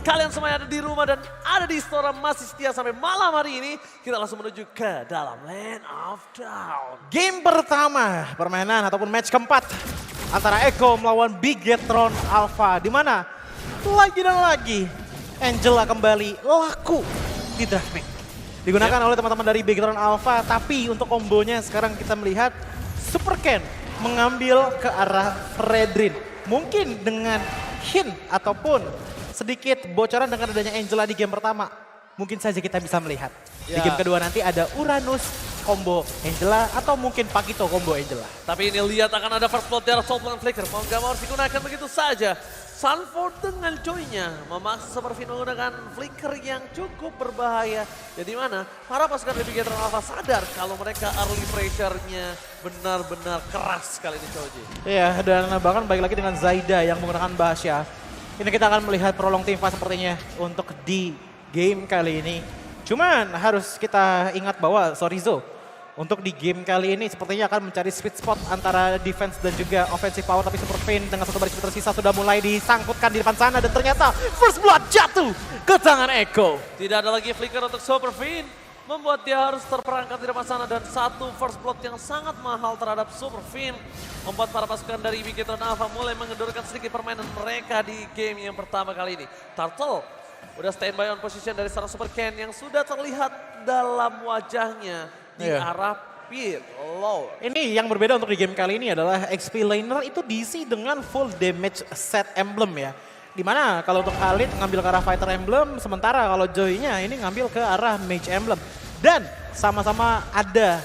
kalian semua yang ada di rumah dan ada di Istora masih setia sampai malam hari ini, kita langsung menuju ke dalam Land of Dawn. Game pertama permainan ataupun match keempat antara Echo melawan Bigetron Alpha, di mana lagi dan lagi Angela kembali laku di draft pick. Digunakan oleh teman-teman dari Bigetron Alpha, tapi untuk kombonya sekarang kita melihat Super Ken mengambil ke arah Fredrin. Mungkin dengan hint ataupun sedikit bocoran dengan adanya Angela di game pertama, mungkin saja kita bisa melihat. Di game kedua nanti ada Uranus combo Angela atau mungkin Pakito combo Angela. Tapi ini lihat akan ada first blood dari Soul Plan Flicker. Mau nggak mau harus digunakan begitu saja. Sunford dengan joy-nya memaksa Superfin menggunakan flicker yang cukup berbahaya. Jadi mana para pasukan dari Bigetron Alpha sadar kalau mereka early pressure-nya benar-benar keras kali ini Choji. Iya, dan bahkan balik lagi dengan Zaida yang menggunakan Basya. Ini kita akan melihat prolong team fight sepertinya untuk di game kali ini. Cuman harus kita ingat bahwa Sorizo untuk di game kali ini sepertinya akan mencari sweet spot antara defense dan juga offensive power. Tapi Super Pain dengan satu baris tersisa sudah mulai disangkutkan di depan sana. Dan ternyata first blood jatuh ke tangan Echo. Tidak ada lagi flicker untuk Super Pain. Membuat dia harus terperangkap di depan sana. Dan satu first blood yang sangat mahal terhadap Super Pain. Membuat para pasukan dari Bigetron Alpha mulai mengendurkan sedikit permainan mereka di game yang pertama kali ini. Turtle udah standby on position dari seorang Super Ken yang sudah terlihat dalam wajahnya di arah pit low. Ini yang berbeda untuk di game kali ini adalah XP Laner itu diisi dengan full damage set emblem ya. Dimana kalau untuk Khalid ngambil ke arah fighter emblem, sementara kalau Joy-nya ini ngambil ke arah mage emblem. Dan sama-sama ada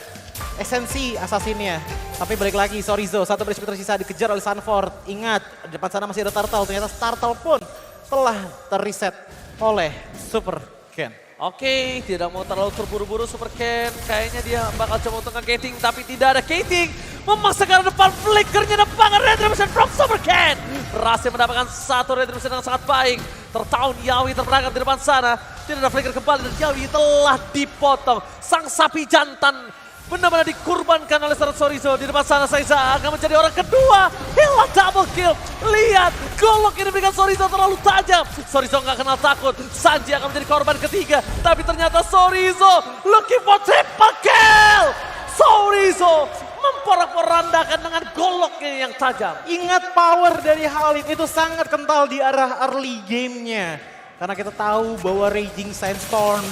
esensi assassinnya. Tapi balik lagi Sorizo, satu beri tersisa dikejar oleh Sunford. Ingat, di depan sana masih ada Turtle, ternyata Turtle pun telah terreset oleh Super Ken. Oke, tidak mau terlalu terburu-buru Super Ken. Kayaknya dia bakal coba untuk nge-gating, tapi tidak ada gating. Memaksa ke arah depan, flickernya depan Retribution from Super Ken. Berhasil mendapatkan satu Retribution yang sangat baik. Tertaun Yawi terperangkap di depan sana. Tidak ada flicker kembali dan Yawi telah dipotong. Sang sapi jantan benar-benar dikurbankan oleh Sorizo. Di depan sana Saiza akan menjadi orang kedua. Hilang double kill. Lihat, golok ini berikan Sorizo terlalu tajam. Sorizo nggak kenal takut. Sanji akan menjadi korban ketiga. Tapi ternyata Sorizo looking for triple kill. Sorizo memporak-porandakan dengan goloknya yang tajam. Ingat power dari Khalid itu sangat kental di arah early gamenya. Karena kita tahu bahwa Raging Sandstorm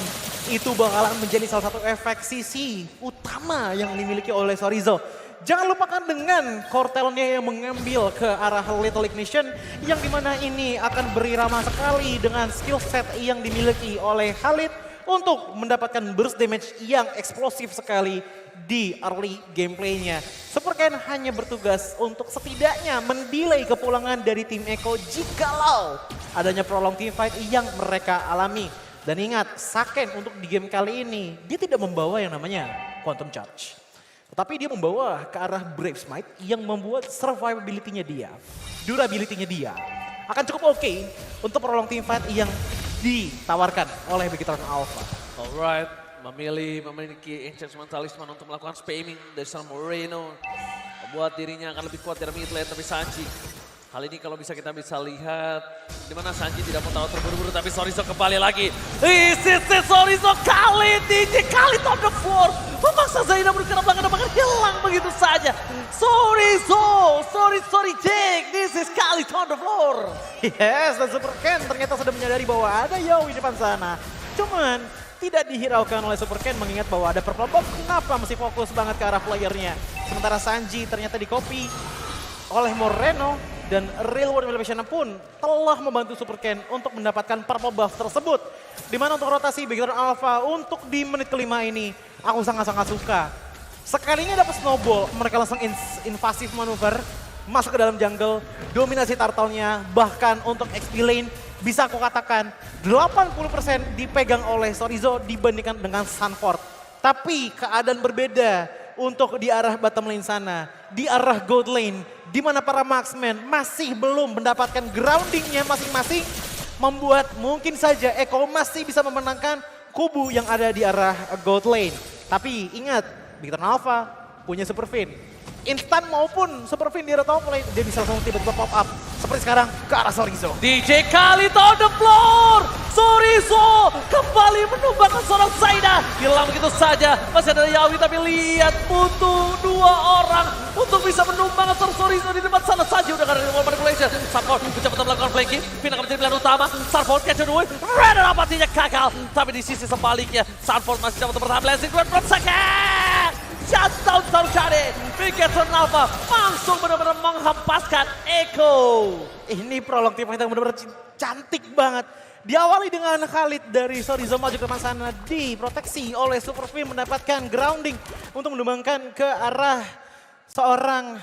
itu bakalan menjadi salah satu efek sisi utama yang dimiliki oleh Sorizo. Jangan lupakan dengan core talentnya yang mengambil ke arah Little Ignition yang dimana ini akan berirama sekali dengan skill set yang dimiliki oleh Khalid untuk mendapatkan burst damage yang eksplosif sekali di early gameplaynya. Super Ken hanya bertugas untuk setidaknya mendelay kepulangan dari tim Echo jikalau adanya prolong team fight yang mereka alami. Dan ingat, Saken untuk di game kali ini, dia tidak membawa yang namanya Quantum Charge. Tetapi dia membawa ke arah Brave Smite yang membuat survivability-nya dia, durability-nya dia akan cukup oke untuk prolong team fight yang ditawarkan oleh Bigetron Alpha. Alright, memiliki enchantment talisman untuk melakukan spamming dari San Moreno. Membuat dirinya akan lebih kuat dari mid lane, tapi Sanji. Hal ini kalau kita bisa lihat di mana Sanji tidak mau tahu terburu-buru, tapi Sorizo kembali lagi. Sisi Sorizo kali on the floor. Memaksa Zaina menuju ke belakang hilang begitu saja. Sorizo, sorry Jake, this is kali on the floor. Yes, dan Super Ken ternyata sudah menyadari bahwa ada Yaoi di depan sana. Cuman tidak dihiraukan oleh Super Ken mengingat bahwa ada purple buff. Kenapa masih fokus banget ke arah playernya. Sementara Sanji ternyata di copy oleh Moreno. Dan Real World Elevation pun telah membantu Super Ken untuk mendapatkan purple buff tersebut. Dimana untuk rotasi Bigetron Alpha untuk di menit kelima ini, aku sangat-sangat suka. Sekalinya dapat snowball, mereka langsung invasive manuver, masuk ke dalam jungle, dominasi turtle-nya, bahkan untuk XP lane, bisa aku katakan 80% dipegang oleh Sorizo dibandingkan dengan Sunford. Tapi keadaan berbeda untuk di arah bottom lane sana, di arah gold lane, di mana para marksman masih belum mendapatkan groundingnya masing-masing, membuat mungkin saja Echo masih bisa memenangkan kubu yang ada di arah gold lane. Tapi ingat, Bigetron Alpha punya Super Fin. Instan maupun Super Fin di arah top lane, dia bisa langsung tiba-tiba pop up. Seperti sekarang ke arah Sorizo. DJ Khalid on the floor. menumbangkan seorang Zaida. Hilang begitu saja. Masih ada Yawi tapi lihat butuh 2 orang untuk bisa menumbangkan Sorcerer di depan sana saja. Udah ada wall manipulation. Sunford mencoba melakukan flanking. Finn akan menjadi pilihan utama. Sunford catch away. Red apatinya gagal. Tapi di sisi sebaliknya Sunford masih dapat bertahan. Blazing Red from second. Shutdown terjadi. Bigetron Alpha langsung benar-benar menghempaskan Echo. Ini prolog tim yang benar-benar cantik banget. Diawali dengan Khalid dari Sorizo maju ke depan sana, diproteksi oleh Super Finn mendapatkan grounding untuk menumbangkan ke arah seorang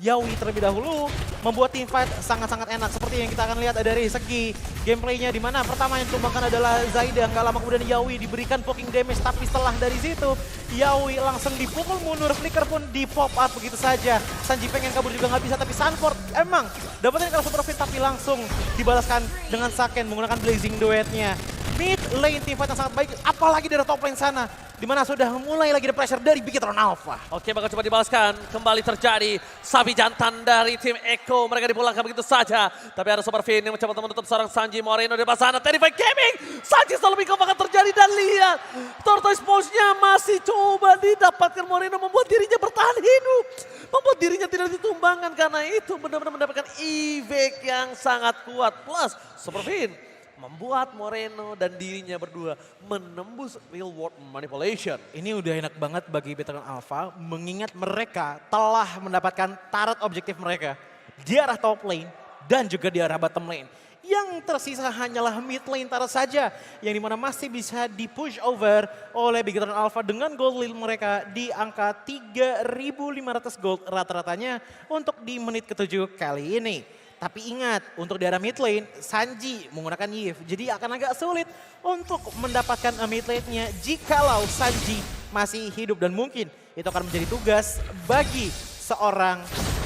Yawi terlebih dahulu, membuat team fight sangat-sangat enak seperti yang kita akan lihat dari segi gameplaynya, di mana pertama yang ditumbangkan adalah Zaida, nggak lama kemudian Yawi diberikan poking damage, tapi setelah dari situ Yawi langsung dipukul mundur, Flicker pun di pop up begitu saja. Sanji pengen kabur juga nggak bisa, tapi Sunford emang dapetin kalau Super Fit tapi langsung dibalaskan dengan Saken menggunakan Blazing Duetnya. Mid lane team fight yang sangat baik, apalagi dari top lane sana, di mana sudah mulai lagi ada pressure dari Bigetron Alpha. Oke, bakal coba dibalaskan. Kembali terjadi sapi jantan dari tim Echo. Mereka dipulangkan begitu saja. Tapi ada Super Finn yang mencoba menutup seorang Sanji Moreno di depan sana. Terrified Gaming. Sanji selalu bingung bakal terjadi. Dan lihat, Tortoise Pose-nya masih coba didapatkan. Moreno membuat dirinya bertahan hidup. Membuat dirinya tidak ditumbangkan. Karena itu benar-benar mendapatkan evade yang sangat kuat. Plus, Super Finn membuat Moreno dan dirinya berdua menembus real world manipulation. Ini udah enak banget bagi Bigetron Alpha, mengingat mereka telah mendapatkan turret objektif mereka di arah top lane dan juga di arah bottom lane. Yang tersisa hanyalah mid lane turret saja, yang dimana masih bisa di push over oleh Bigetron Alpha dengan gold lead mereka di angka 3.500 gold rata-ratanya untuk di menit ke-7 kali ini. Tapi ingat, untuk di arah mid lane, Sanji menggunakan Yves. Jadi akan agak sulit untuk mendapatkan mid lane-nya jikalau Sanji masih hidup. Dan mungkin itu akan menjadi tugas bagi seorang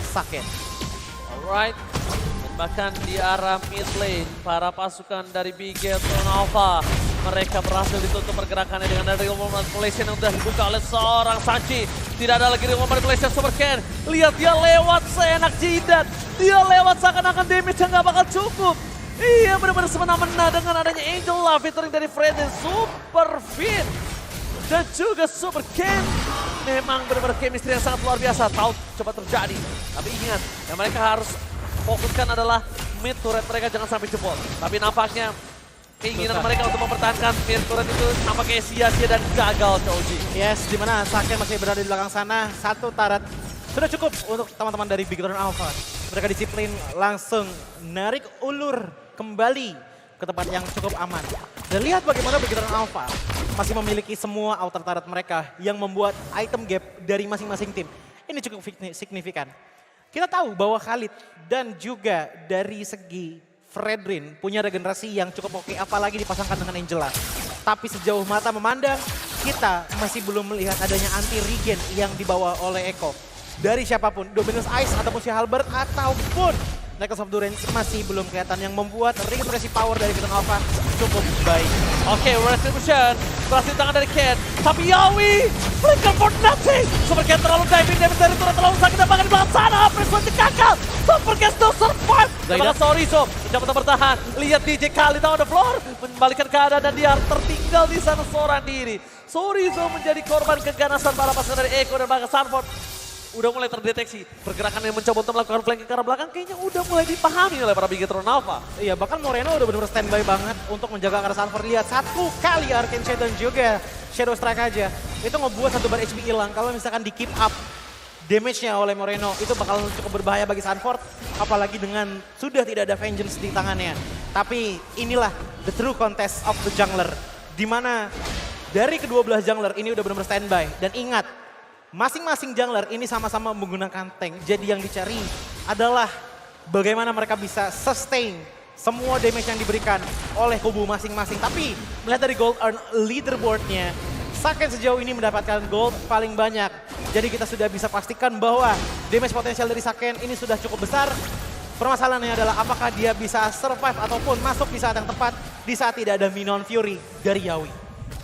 Saken. Alright, dan bahkan di arah mid lane, para pasukan dari Bigetron Alpha, mereka berhasil ditutup pergerakannya dengan ada real world manipulation yang sudah dibuka oleh seorang Sanji. Tidak ada lagi real world manipulation Super Ken. Lihat dia lewat seenak jidat. Dia lewat seakan-akan damage yang gak bakal cukup. Iya, benar-benar semena-mena dengan adanya Angel Love featuring dari Fred dan Super Finn. Dan juga Super Ken. Memang benar-benar chemistry yang sangat luar biasa. Tahu coba terjadi. Tapi ingat, yang mereka harus fokuskan adalah mid turret mereka jangan sampai jebol. Tapi nampaknya keinginan mereka untuk mempertahankan mid turret itu nampaknya sia-sia dan gagal, Choji. Yes, di mana Saken masih berada di belakang sana, satu turret sudah cukup untuk teman-teman dari Bigetron Alpha. Mereka disiplin langsung narik ulur kembali ke tempat yang cukup aman. Dan lihat bagaimana Bigetron Alpha masih memiliki semua outer turret mereka yang membuat item gap dari masing-masing tim. Ini cukup signifikan. Kita tahu bahwa Khalid dan juga dari segi Fredrin punya regenerasi yang cukup oke, apalagi dipasangkan dengan Angela. Tapi sejauh mata memandang, kita masih belum melihat adanya anti-regen yang dibawa oleh Echo. Dari siapapun, Dominus Ice ataupun si Halberd ataupun Necklace of Durance masih belum kelihatan, yang membuat regenerasi power dari Bigetron Alpha cukup baik. Oke, retribution berhasil di tangan dari Ken. Tapi Yawi, flicker for nothing. Super Ken terlalu diving, damage dari turret terlalu sakit dan bahkan di belakang sana. Pressure gagal. Super Ken still survive. Zaida Sorizo mencoba bertahan. Lihat DJ Khalid on the floor. Membalikan keadaan dan dia tertinggal di sana seorang diri. Sorizo menjadi korban keganasan para pasukan dari Echo dan bahkan Sunford. Udah mulai terdeteksi pergerakan yang mencoba untuk melakukan flanking ke arah belakang kayaknya udah mulai dipahami oleh para Bigetron Alpha. Iya, bahkan Moreno udah benar-benar standby banget untuk menjaga arah Sunford. Lihat, satu kali Arcane Shade dan juga Shadow Strike aja. Itu ngebuat satu bar HP hilang. Kalau misalkan di keep up damage-nya oleh Moreno, itu bakal cukup berbahaya bagi Sunford. Apalagi dengan sudah tidak ada Vengeance di tangannya. Tapi inilah the true contest of the jungler. Dimana dari kedua belah jungler ini udah benar-benar standby. Dan ingat, masing-masing jungler ini sama-sama menggunakan tank. Jadi yang dicari adalah bagaimana mereka bisa sustain semua damage yang diberikan oleh kubu masing-masing. Tapi melihat dari gold earn leaderboardnya, Saken sejauh ini mendapatkan gold paling banyak. Jadi kita sudah bisa pastikan bahwa damage potensial dari Saken ini sudah cukup besar. Permasalahannya adalah apakah dia bisa survive ataupun masuk di saat yang tepat di saat tidak ada Minion Fury dari Yawi.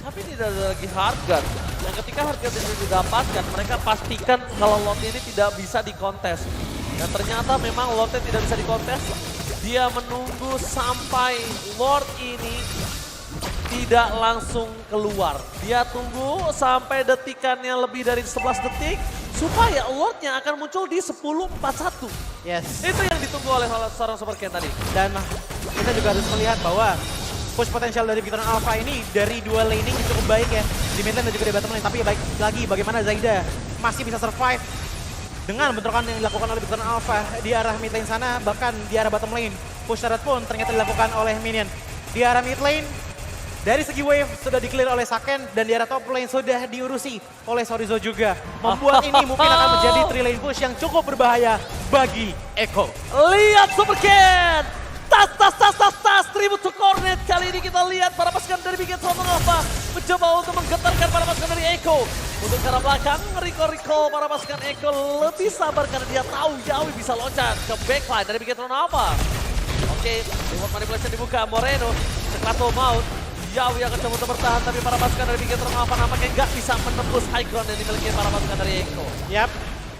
Tapi tidak ada lagi Heartguard. Dan ketika Heartguard ini didapatkan, mereka pastikan kalau lot ini tidak bisa dikontes. Dan ternyata memang lotnya tidak bisa dikontes. Dia menunggu sampai Lord ini tidak langsung keluar. Dia tunggu sampai detikannya lebih dari 11 detik supaya Lordnya akan muncul di 10:41. Yes. Itu yang ditunggu oleh seorang Super Ken tadi. Dan kita juga harus melihat bahwa push potensial dari Victor Alpha ini dari dua laning cukup baik ya. Di mid lane dan juga di bottom lane. Tapi baik lagi bagaimana Zaida masih bisa survive dengan bentrokan yang dilakukan oleh Victor Alpha di arah mid lane sana. Bahkan di arah bottom lane. Push turret pun ternyata dilakukan oleh minion. Di arah mid lane, dari segi wave sudah di-clear oleh Saken dan di arah top lane sudah diurusi oleh Sorizo juga. Membuat ini mungkin akan menjadi 3 lane push yang cukup berbahaya bagi Echo. Lihat Super Ken! Tas, tribute to Cornet. Kali ini kita lihat para pasukan dari Big Hit Alpha mencoba untuk menggetarkan para pasukan dari Echo. Untuk ke arah belakang, recall para pasukan Echo lebih sabar karena dia tahu Yawi bisa loncat ke backline dari Big Hit Alpha. Oke, reward manipulation dibuka, Moreno, Seklato Maut. Yawi akan coba untuk bertahan, tapi para pasukan dari Big Hit Alpha nampaknya nggak bisa menembus high ground yang dimiliki para pasukan dari Echo. Yap,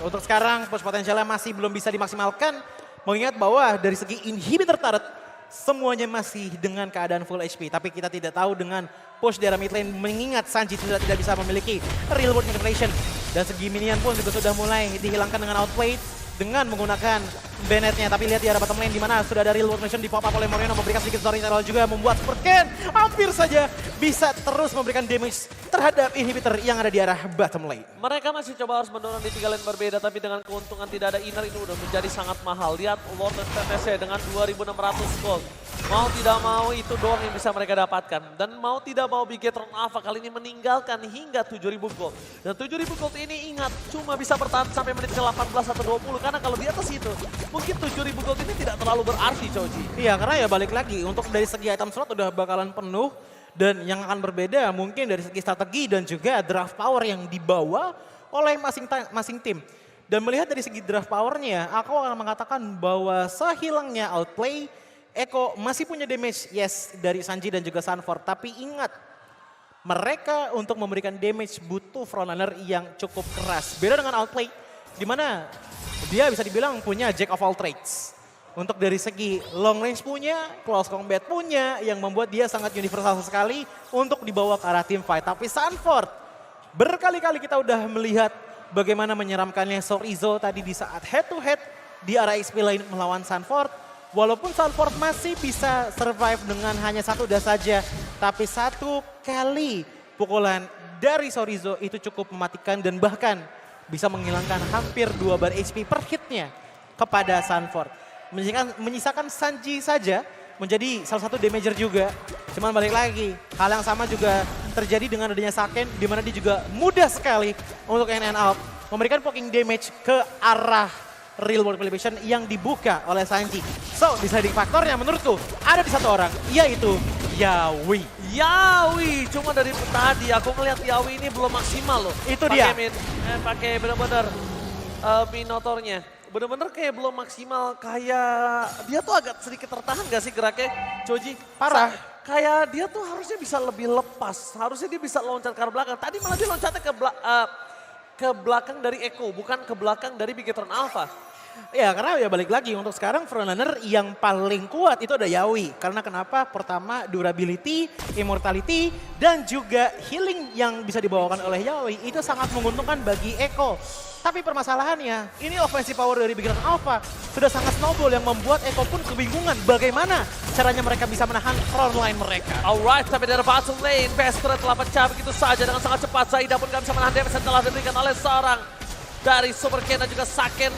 untuk sekarang push potensialnya masih belum bisa dimaksimalkan. Mengingat bahwa dari segi inhibitor turret, semuanya masih dengan keadaan full HP. Tapi kita tidak tahu dengan push di arah mid lane, mengingat Sanji tidak bisa memiliki real world manipulation. Dan segi minion pun juga sudah mulai dihilangkan dengan outplay dengan menggunakan Bennett-nya. Tapi lihat di arah bottom lane di mana sudah ada real world manipulation di pop up oleh Moreno, memberikan sedikit storytelling juga, membuat Super Ken hampir saja bisa terus memberikan damage terhadap inhibitor yang ada di arah bottom lane. Mereka masih coba harus mendorong di 3 lane berbeda, tapi dengan keuntungan tidak ada inner ini udah menjadi sangat mahal. Lihat Lord dan TTC dengan 2.600 gold. Mau tidak mau itu doang yang bisa mereka dapatkan. Dan mau tidak mau Big Hit Alpha kali ini meninggalkan hingga 7.000 gold. Dan 7.000 gold ini ingat cuma bisa bertahan sampai menit ke-18 atau 20. Karena kalau di atas itu mungkin 7.000 gold ini tidak terlalu berarti, Choji. Iya, karena ya balik lagi untuk dari segi item slot udah bakalan penuh. Dan yang akan berbeda mungkin dari segi strategi dan juga draft power yang dibawa oleh masing tim. Dan melihat dari segi draft powernya, aku akan mengatakan bahwa sehilangnya outplay, Echo masih punya damage, yes, dari Sanji dan juga Sanford. Tapi ingat, mereka untuk memberikan damage butuh frontrunner yang cukup keras. Beda dengan outplay, di mana dia bisa dibilang punya jack of all trades. Untuk dari segi long range punya, close combat punya, yang membuat dia sangat universal sekali untuk dibawa ke arah team fight. Tapi Sanford, berkali-kali kita udah melihat bagaimana menyeramkannya Sorizo tadi di saat head to head di arah XP lane melawan Sanford. Walaupun Sanford masih bisa survive dengan hanya satu dash saja, tapi satu kali pukulan dari Sorizo itu cukup mematikan dan bahkan bisa menghilangkan hampir 2 bar HP per hitnya kepada Sanford. Menyisakan Sanji saja menjadi salah satu damager juga. Cuman balik lagi, hal yang sama juga terjadi dengan adanya Saken, di mana dia juga mudah sekali untuk in and out, memberikan poking damage ke arah real world manipulation yang dibuka oleh Sanji. So, deciding faktornya menurutku ada di satu orang, yaitu Yawi. Yawi, cuma dari tadi aku ngeliat Yawi ini belum maksimal loh. Itu dia. Pakai bener-bener Minotaurnya. Bener-bener kayak belum maksimal, kayak dia tuh agak sedikit tertahan gak sih geraknya, Choji? Parah. Kayak dia tuh harusnya bisa lebih lepas, harusnya dia bisa loncat ke arah belakang. Tadi malah dia loncatnya ke belakang dari Echo, bukan ke belakang dari Big Hit Alpha. Ya karena ya balik lagi untuk sekarang frontrunner yang paling kuat itu ada Yawi. Karena kenapa? Pertama durability, immortality, dan juga healing yang bisa dibawakan oleh Yawi itu sangat menguntungkan bagi Echo. Tapi permasalahannya, ini offensive power dari Big Hit Alpha sudah sangat snowball yang membuat Echo pun kebingungan bagaimana caranya mereka bisa menahan frontline mereka. Alright, tapi dari bottom lane, Pestre telah pecah begitu saja dengan sangat cepat. Zaida pun gak bisa menahan damage yang telah diberikan oleh seorang dari Super Ken dan juga Saken.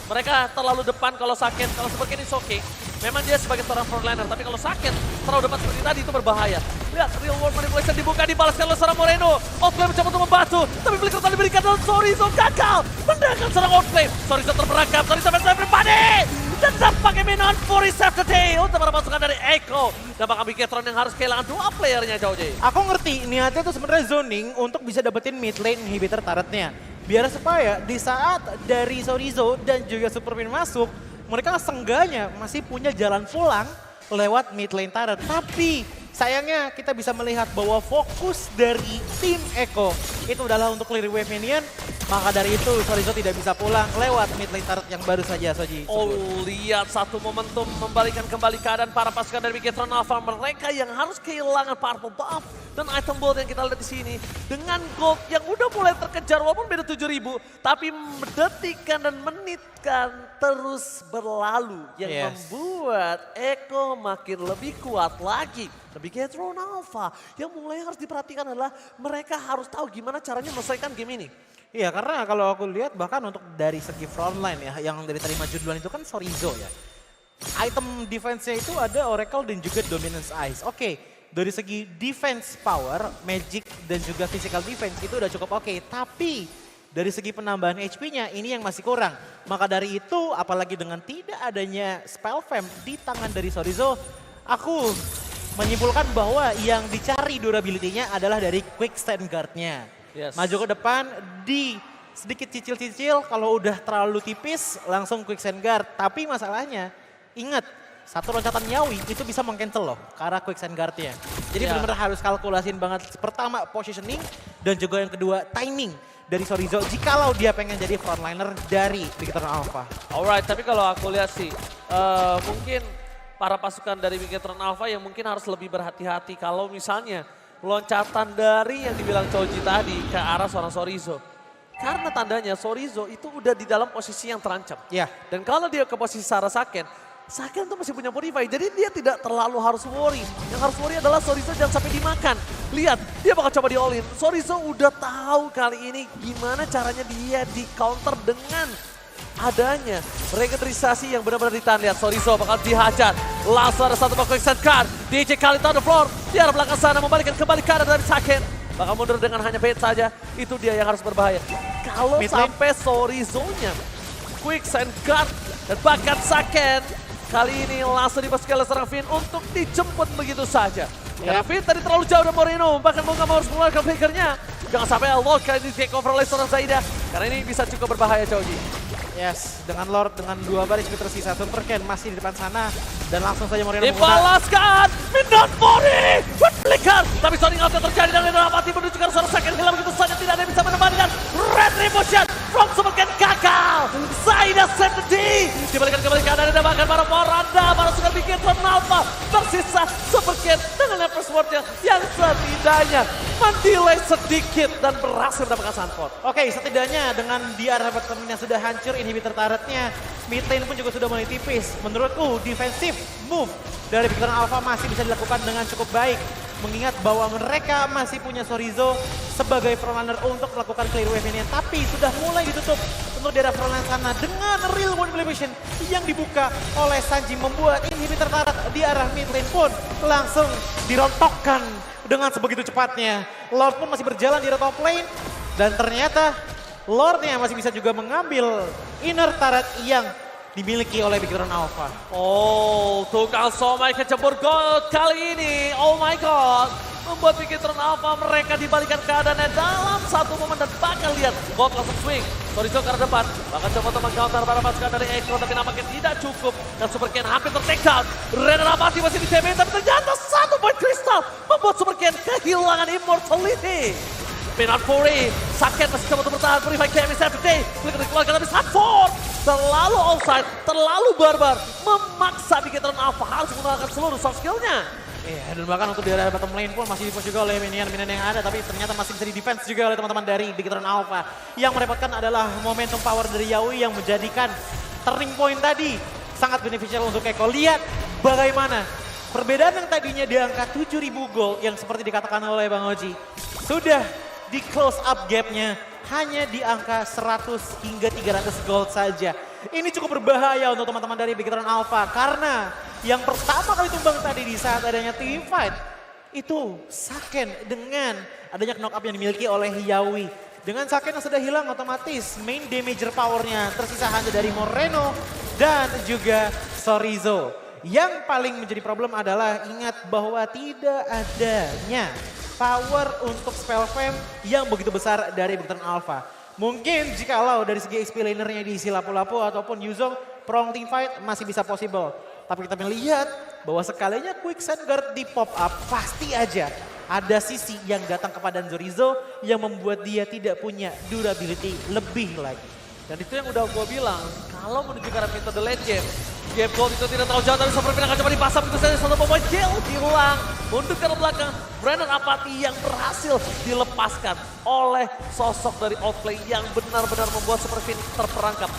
Mereka terlalu depan kalau Saken, kalau Super Ken is okay. Memang dia sebagai seorang frontliner, tapi kalau Saken terlalu depan seperti tadi itu berbahaya. Lihat, real world manipulation dibuka, dibalaskan oleh seorang Moreno. Outplay mencoba untuk membantu, tapi flicker tadi diberikan oleh Sorizo gagal. Mendakan seorang outplay, Sorizo terperangkap, Sorizo versus everybody. Dan tampaknya Minon Fury save the day untuk para pasukan dari Echo. Dan bakal Bigetron yang harus kehilangan 2 playernya, Joji. Aku ngerti, niatnya itu sebenarnya zoning untuk bisa dapetin mid lane inhibitor turretnya. Biar supaya di saat dari Sorizo dan juga Superman masuk, mereka seenggaknya masih punya jalan pulang lewat mid lane turret. Tapi sayangnya kita bisa melihat bahwa fokus dari tim Echo itu adalah untuk clear wave minion Maka dari itu Chorizo tidak bisa pulang lewat mid lane turret yang baru saja Soji. Oh, lihat satu momentum membalikan kembali keadaan para pasukan dari Bigetron Alpha. Mereka yang harus kehilangan purple buff dan item gold yang kita lihat di sini. Dengan gold yang udah mulai terkejar walaupun beda 7.000. Tapi detikkan dan menitkan terus berlalu. Yang membuat Eko makin lebih kuat lagi. Bigetron Alpha yang mulai harus diperhatikan adalah mereka harus tahu gimana caranya menyelesaikan game ini. Iya, karena kalau aku lihat bahkan untuk dari segi frontline ya, yang dari tadi maju duluan itu kan Chorizo ya. Item defense-nya itu ada Oracle dan juga Dominance Ice. Oke, dari segi defense power, magic dan juga physical defense itu udah cukup oke. Tapi dari segi penambahan HP-nya ini yang masih kurang. Maka dari itu, apalagi dengan tidak adanya spell fam di tangan dari Chorizo, aku menyimpulkan bahwa yang dicari durability-nya adalah dari quick stand guard-nya. Yes. Maju ke depan, di sedikit cicil-cicil, kalau udah terlalu tipis langsung quick send guard. Tapi masalahnya, ingat, satu loncatan Yawi itu bisa meng-cancel loh ke arah quick send guard-nya. Jadi benar-benar harus kalkulasin banget. Pertama positioning dan juga yang kedua timing dari Chorizo jikalau dia pengen jadi frontliner dari Bigetron Alpha. Alright, tapi kalau aku lihat sih mungkin para pasukan dari Bigetron Alpha yang mungkin harus lebih berhati-hati kalau misalnya loncatan dari yang dibilang Choji tadi ke arah seorang Chorizo. Karena tandanya Chorizo itu udah di dalam posisi yang terancam. Iya. Dan kalau dia ke posisi Saken tuh masih punya Purify. Jadi dia tidak terlalu harus worry. Yang harus worry adalah Chorizo jangan sampai dimakan. Lihat, dia bakal coba di all-in. Chorizo udah tahu kali ini gimana caranya dia di counter dengan adanya regenerisasi yang benar-benar ditahan. Lihat, Chorizo bakal dihajar. Langsung ada satu quick set card. DJ Khalid on the floor. Di arah belakang sana membalikan kembali kanan dari Saken. Bakal mundur dengan hanya bait saja. Itu dia yang harus berbahaya. Kalau sampai Chorizo-nya quick set card dan bahkan Saken. Kali ini langsung dimasuki oleh seorang Finn untuk dijemput begitu saja. Karena Finn tadi terlalu jauh dari Moreno. Bahkan mau gak mau harus mengeluarkan flickernya. Jangan sampai Lord kali ini take over oleh seorang Zaida. Karena ini bisa cukup berbahaya Choji. Yes, dengan Lord dengan 2 baris tersisa. Super Ken masih di depan sana. Dan langsung saja Moreno dibalaskan. Midnight Mori with flicker. Tapi sounding out yang terjadi dan Lena Apati menuju ke seorang Saken hilang begitu saja. Tidak ada yang bisa menemankan. Retribution from Super Ken gagal. Zaida set the D. Dibalikan kembali ke anda dan bahkan para Poranda. Para suka bikin Alpha. Tersisa Super Ken dengan level swordnya yang setidaknya mendelay sedikit dan berhasil mendapatkan Sunport. Oke, setidaknya dengan di arah yang sudah hancur, inhibitor turretnya, mid lane pun juga sudah mulai tipis. Menurutku, defensive move dari Bigetron Alpha masih bisa dilakukan dengan cukup baik. Mengingat bahwa mereka masih punya Chorizo sebagai frontliner untuk melakukan clear wave ini. Tapi sudah mulai ditutup untuk daerah frontline sana dengan real world manipulation yang dibuka oleh Sanji. Membuat inhibitor turret di arah mid lane pun langsung dirontokkan dengan sebegitu cepatnya. Lord pun masih berjalan di arah top lane. Dan ternyata Lordnya masih bisa juga mengambil inner turret yang dimiliki oleh Bigetron Alpha. Oh, tukang somai kecebur gold kali ini. Oh my god. Membuat Bigetron Alpha mereka dibalikan keadaannya dalam satu momen dan bakal lihat gold langsung swing. Chorizo ke arah depan. Bakal coba teman counter para pasukan dari Eko tapi nampaknya tidak cukup. Dan Super Ken hampir ter-take down. Rena Rapati masih di TB tapi ternyata satu point crystal membuat Super Ken kehilangan immortality. Midnight Fury, Saken masih coba untuk bertahan, Purify Kemis every day. Klik dikeluarkan tapi Sunford terlalu offside, terlalu barbar. Memaksa Bigetron Alpha harus menggunakan seluruh soft skill-nya. Iya, dan bahkan untuk di area bottom lane pun masih di-push juga oleh minion-minion yang ada. Tapi ternyata masih bisa di-defense juga oleh teman-teman dari Bigetron Alpha. Yang merepotkan adalah momentum power dari Yawi yang menjadikan turning point tadi sangat beneficial untuk Eko. Lihat bagaimana perbedaan yang tadinya di angka 7.000 gold yang seperti dikatakan oleh Bang Oji. Sudah di close up gapnya hanya di angka 100 hingga 300 gold saja. Ini cukup berbahaya untuk teman-teman dari Bigetron Alpha karena yang pertama kali tumbang tadi di saat adanya team fight itu Saken dengan adanya knock up yang dimiliki oleh Yawi. Dengan Saken yang sudah hilang otomatis main damager powernya tersisa hanya dari Moreno dan juga Chorizo. Yang paling menjadi problem adalah ingat bahwa tidak adanya power untuk spell fam yang begitu besar dari Bigetron Alpha. Mungkin jikalau dari segi XP lanernya diisi Lapu-Lapu ataupun Yuzong, prong team fight masih bisa possible. Tapi kita melihat bahwa sekalinya quick send guard di pop up, pasti aja ada sisi yang datang kepada Danzorizo yang membuat dia tidak punya durability lebih lagi. Dan itu yang udah gue bilang, kalau menuju ke arah Meta The Legend, Game Gold itu tidak terlalu jauh dari Superman akan coba dipasang begitu saja. Satu pemain kill hilang, mundur ke belakang. Brandon Apathy yang berhasil dilepaskan oleh sosok dari Outplay yang benar-benar membuat Super Phoenix terperangkap.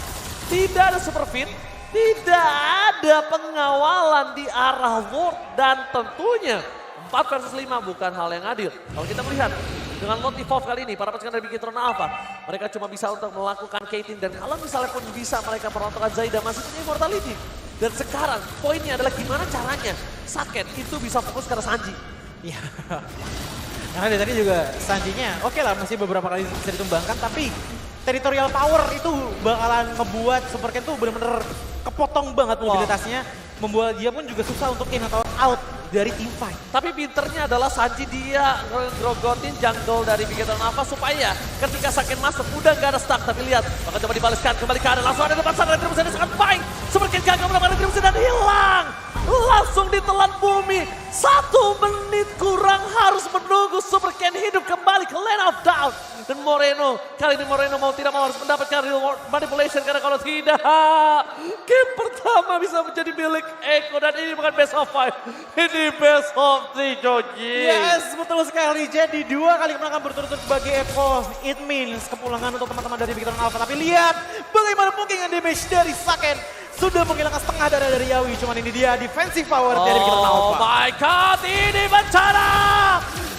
Tidak ada Super Phoenix, tidak ada pengawalan di arah Ward dan tentunya 4 versus 5 bukan hal yang adil. Kalau kita melihat dengan Motivov kali ini, para pasukan dari Bigetron Alpha, mereka cuma bisa untuk melakukan Caitlyn dan kalau misalnya pun bisa mereka peruntukkan Zaida masih punya immortality. Dan sekarang poinnya adalah gimana caranya Saket itu bisa fokus ke arah Sanji. Ya, karena dari tadi juga Sanjinya oke lah masih beberapa kali bisa ditumbangkan, tapi territorial power itu bakalan ngebuat Super Ken tuh bener-bener kepotong banget mobilitasnya. Membuat dia pun juga susah untuk in atau out dari team fight. Tapi pinternya adalah Sanji dia ngegrogotin jungle dari Bigetron Alpha supaya ketika Saken masuk udah gak ada stuck. Tapi lihat, bakal coba dibalaskan kembali ke arah langsung ada depan sana. Retribution sangat baik. Super Ken gagal melakukan Retribution dan hilang. Langsung ditelan bumi. 1 menit kurang harus menunggu Super Ken hidup kembali ke Land of Doubt. Dan Moreno, kali ini Moreno mau tidak mau harus mendapatkan real manipulation karena kalau tidak, game pertama bisa menjadi milik Eko dan ini bukan best of 5, ini best of 3 Joji. Yes, betul sekali. Jadi 2 kali kemenangan berturut-turut bagi Eko. It means kepulangan untuk teman-teman dari Bigetron Alpha. Tapi lihat bagaimana mungkin damage dari Saken. Sudah menghilangkan setengah darah dari Yawi. Cuman ini dia defensive power dari Bigetron Alpha. Oh my god, ini bencana.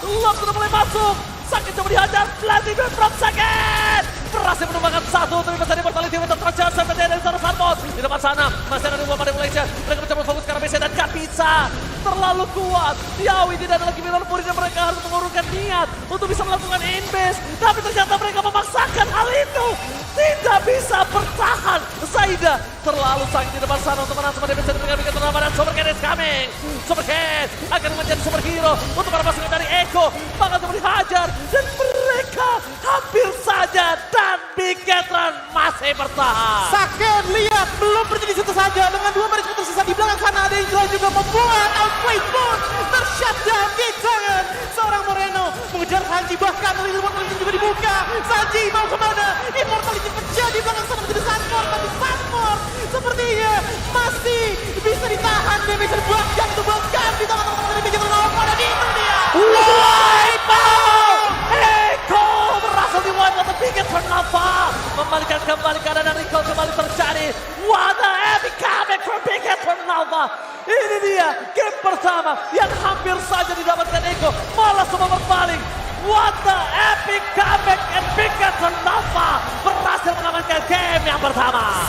Lock sudah mulai masuk. Saken coba dihajar, landing from Saken. Berhasil menumbangkan 1, tapi masih ada mortality untuk transfer sampai dari sana Farmos. Di depan sana, masih ada 2 pada Malaysia. Mereka mencoba fokus ke arah BC dan gak bisa. Terlalu kuat. Yawi tidak ada lagi Milan Puri dan mereka harus mengurungkan niat untuk bisa melakukan invest. Tapi ternyata mereka memaksakan hal itu. Tidak bisa bertahan. Zaida terlalu sayang di depan sana untuk menang sama DPC dengan Bigetron Alpha dan Super Ken is coming. Super Ken akan menjadi superhero untuk para pasukan dari Eko. Bakal coba dihajar dan mereka hampir saja dan Bigetron masih bertahan. Saken lihat belum berhenti di situ saja dengan 2 match tersisa di belakang sana ada Angela juga membuat outplay pun tershutdown di tangan seorang Moreno mengejar Sanji bahkan dari Immortality juga dibuka. Sanji mau kemana? Immortality pecah di belakang sana menjadi Sunmore tapi Sunmore sepertinya masih bisa ditahan damage bahkan itu bahkan di tangan teman-teman dari Bigetron Alpha dan itu dia. Wipeout! Eko berhasil di wipe oleh Bigetron Alpha. Membalikan kembali keadaan dan recall kembali terjadi. What a epic comeback from Bigetron Alpha. Ini dia game pertama yang hampir saja didapatkan Eko. Malah semua berbalik. What the epic comeback and Bigetron Alpha berhasil mengamankan game yang pertama.